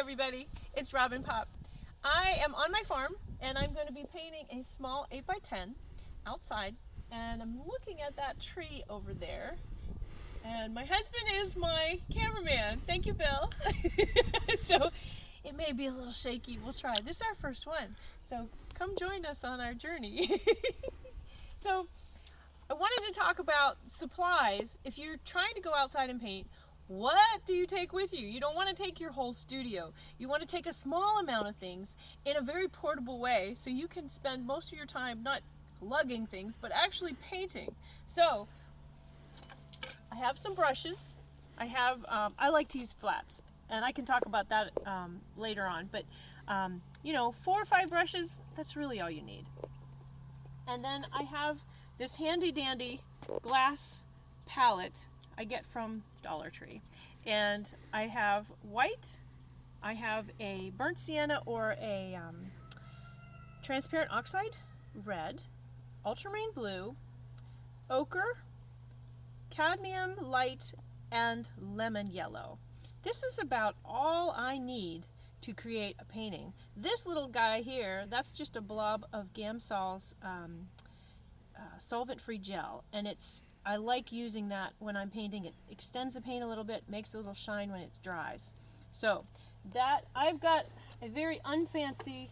everybody, it's Robin Pop. I am on my farm and I'm going to be painting a small 8x10 outside, and I'm looking at that tree over there, and my husband is my cameraman. Thank you, Bill. So it may be a little shaky. We'll try. This is our first one, so come join us on our journey. So I wanted to talk about supplies. If you're trying to go outside and paint, what do you take with you? You don't want to take your whole studio. You want to take a small amount of things in a very portable way so you can spend most of your time not lugging things but actually painting. So I have some brushes. I like to use flats, and I can talk about that later on, but 4 or 5 brushes, that's really all you need. And then I have this handy dandy glass palette I get from Dollar Tree, and I have white, I have a burnt sienna or a transparent oxide red, ultramarine blue, ochre, cadmium light, and lemon yellow. This is about all I need to create a painting. This little guy here, that's just a blob of Gamsol's solvent-free gel, and I like using that when I'm painting. It extends the paint a little bit, makes a little shine when it dries. So that I've got a very unfancy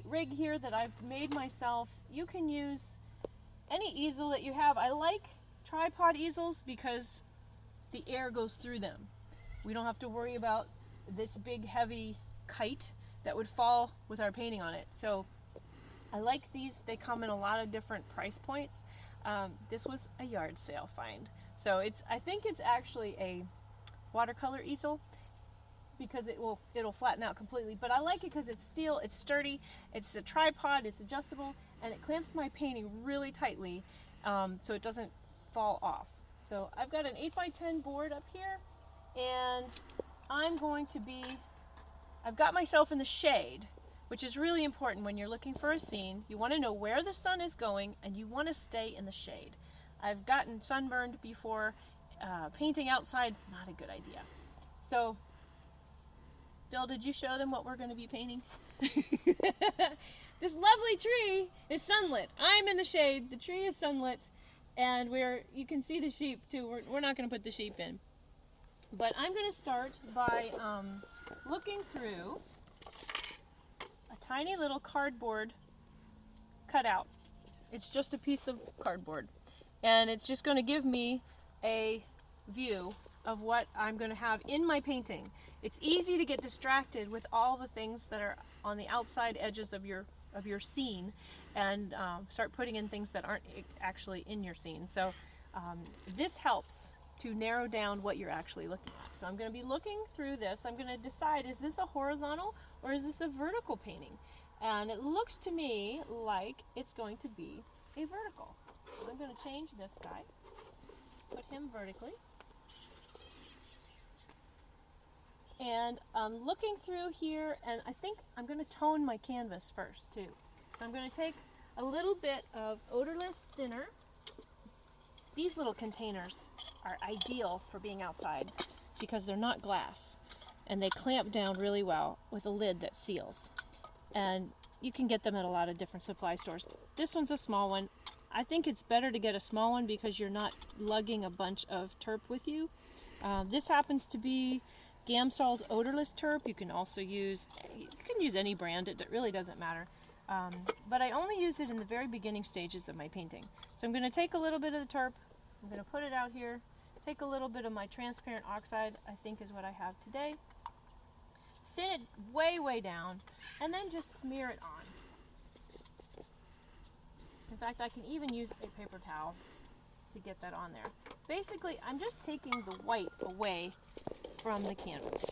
rig here that I've made myself. You can use any easel that you have. I like tripod easels because the air goes through them. We don't have to worry about this big heavy kite that would fall with our painting on it. So I like these. They come in a lot of different price points. This was a yard sale find. So I think it's actually a watercolor easel because it'll flatten out completely. But I like it because it's steel, it's sturdy, it's a tripod, it's adjustable, and it clamps my painting really tightly so it doesn't fall off. So I've got an 8x10 board up here, and I've got myself in the shade, which is really important when you're looking for a scene. You want to know where the sun is going, and you want to stay in the shade. I've gotten sunburned before. Painting outside, not a good idea. So, Bill, did you show them what we're going to be painting? This lovely tree is sunlit. I'm in the shade. The tree is sunlit, and you can see the sheep too. We're not going to put the sheep in. But I'm going to start by looking through tiny little cardboard cutout. It's just a piece of cardboard, and it's just going to give me a view of what I'm going to have in my painting. It's easy to get distracted with all the things that are on the outside edges of your scene and start putting in things that aren't actually in your scene. So this helps to narrow down what you're actually looking at. So I'm going to be looking through this. I'm going to decide, is this a horizontal or is this a vertical painting? And it looks to me like it's going to be a vertical. So I'm going to change this guy, put him vertically. And I'm looking through here, and I think I'm going to tone my canvas first too. So I'm going to take a little bit of odorless thinner. These little containers are ideal for being outside because they're not glass and they clamp down really well with a lid that seals. And you can get them at a lot of different supply stores. This one's a small one. I think it's better to get a small one because you're not lugging a bunch of terp with you. This happens to be Gamsol's odorless terp. You can use any brand. It really doesn't matter. But I only use it in the very beginning stages of my painting. So I'm going to take a little bit of the terp, I'm going to put it out here, take a little bit of my transparent oxide, I think is what I have today, thin it way, way down, and then just smear it on. In fact, I can even use a paper towel to get that on there. Basically, I'm just taking the white away from the canvas.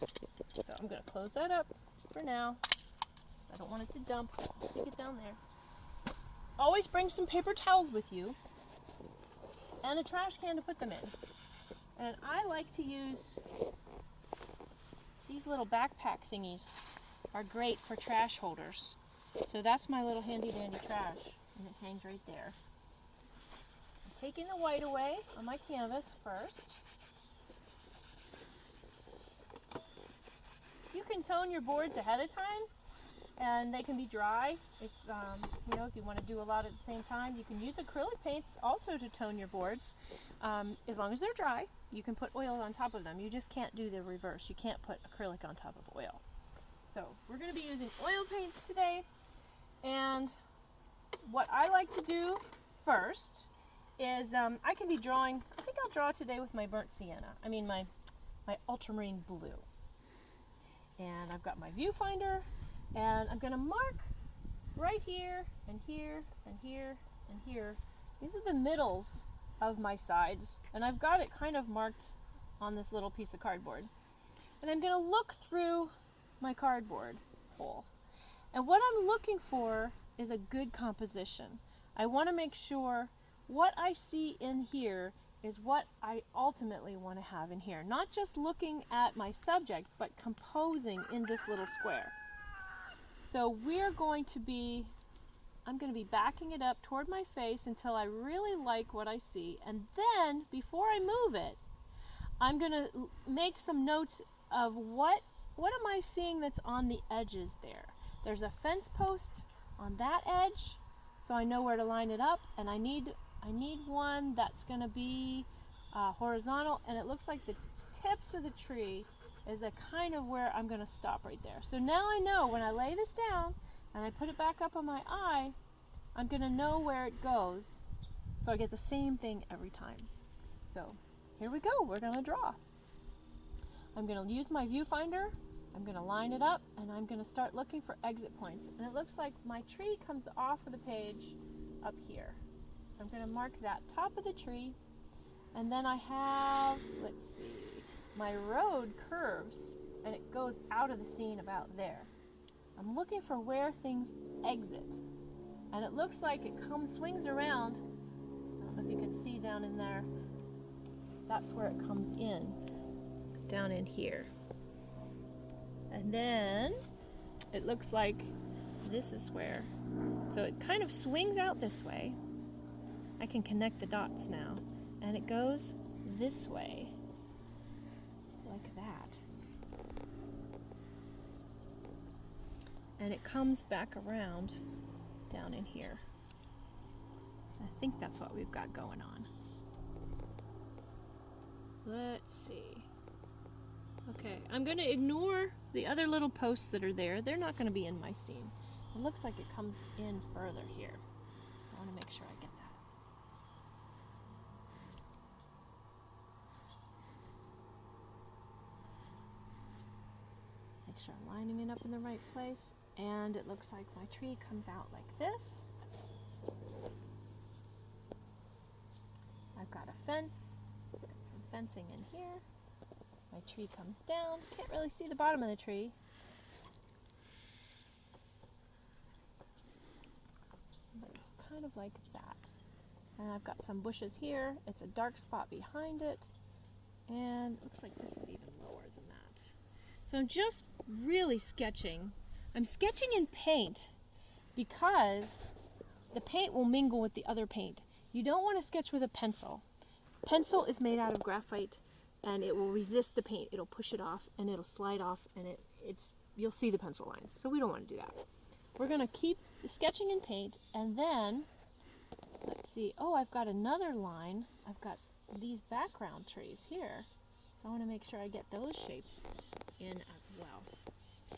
So I'm going to close that up for now. I don't want it to dump. Stick it down there. Always bring some paper towels with you and a trash can to put them in. And I like to use these little backpack thingies. Are great for trash holders. So that's my little handy dandy trash, and it hangs right there. I'm taking the white away on my canvas first. tone your boards ahead of time, and they can be dry. If you know, if you want to do a lot at the same time, you can use acrylic paints also to tone your boards. As long as they're dry, you can put oil on top of them. You just can't do the reverse. You can't put acrylic on top of oil. So we're going to be using oil paints today, and what I like to do first is I can be drawing. I think I'll draw today with my burnt sienna. I mean my ultramarine blue. And I've got my viewfinder, and I'm going to mark right here and here and here and here. These are the middles of my sides, and I've got it kind of marked on this little piece of cardboard. And I'm going to look through my cardboard hole. And what I'm looking for is a good composition. I want to make sure what I see in here is what I ultimately want to have in here. Not just looking at my subject, but composing in this little square. So I'm going to be backing it up toward my face until I really like what I see. And then, before I move it, I'm going to make some notes of what am I seeing that's on the edges there. There's a fence post on that edge, so I know where to line it up, and I need one that's going to be horizontal, and it looks like the tips of the tree is a kind of where I'm going to stop right there. So now I know when I lay this down and I put it back up on my eye, I'm going to know where it goes, so I get the same thing every time. So here we go. We're going to draw. I'm going to use my viewfinder. I'm going to line it up, and I'm going to start looking for exit points. And it looks like my tree comes off of the page up here. So I'm going to mark that top of the tree, and then I have, let's see, my road curves, and it goes out of the scene about there. I'm looking for where things exit, and it looks like it swings around. I don't know if you can see down in there. That's where it comes in, down in here. And then it looks like this is where, so it kind of swings out this way. I can connect the dots now, and it goes this way, like that. And it comes back around down in here. I think that's what we've got going on. Let's see. Okay, I'm going to ignore the other little posts that are there. They're not going to be in my scene. It looks like it comes in further here. I want to make sure I get that. Make sure I'm lining it up in the right place. And it looks like my tree comes out like this. I've got a fence. Got some fencing in here. My tree comes down. Can't really see the bottom of the tree. But it's kind of like that. And I've got some bushes here. It's a dark spot behind it. And it looks like this is even lower than that. So I'm just really sketching. I'm sketching in paint because the paint will mingle with the other paint. You don't want to sketch with a pencil. Pencil is made out of graphite, and it will resist the paint. It'll push it off, and it'll slide off, and you'll see the pencil lines. So we don't want to do that. We're going to keep sketching in paint, and then, let's see. Oh, I've got another line. I've got these background trees here. So I want to make sure I get those shapes in as well.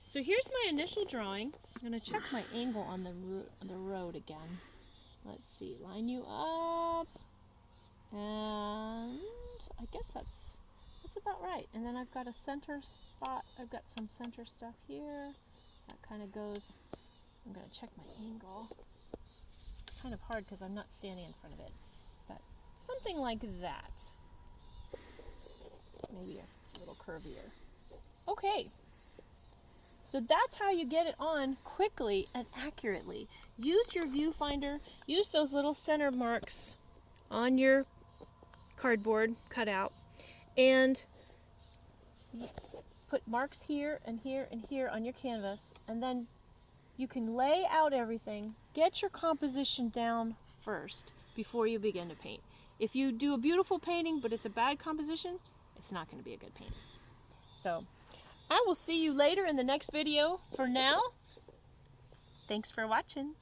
So here's my initial drawing. I'm going to check my angle on the road again. Let's see. Line you up, and I guess that's about right. And then I've got a center spot. I've got some center stuff here. That kind of goes. I'm going to check my angle. Kind of hard because I'm not standing in front of it. But something like that. Maybe a little curvier. Okay. So that's how you get it on quickly and accurately. Use your viewfinder. Use those little center marks on your cardboard cutout. And put marks here and here and here on your canvas, and then you can lay out everything. Get your composition down first before you begin to paint. If you do a beautiful painting but it's a bad composition, it's not going to be a good painting. So I will see you later in the next video. For now, thanks for watching.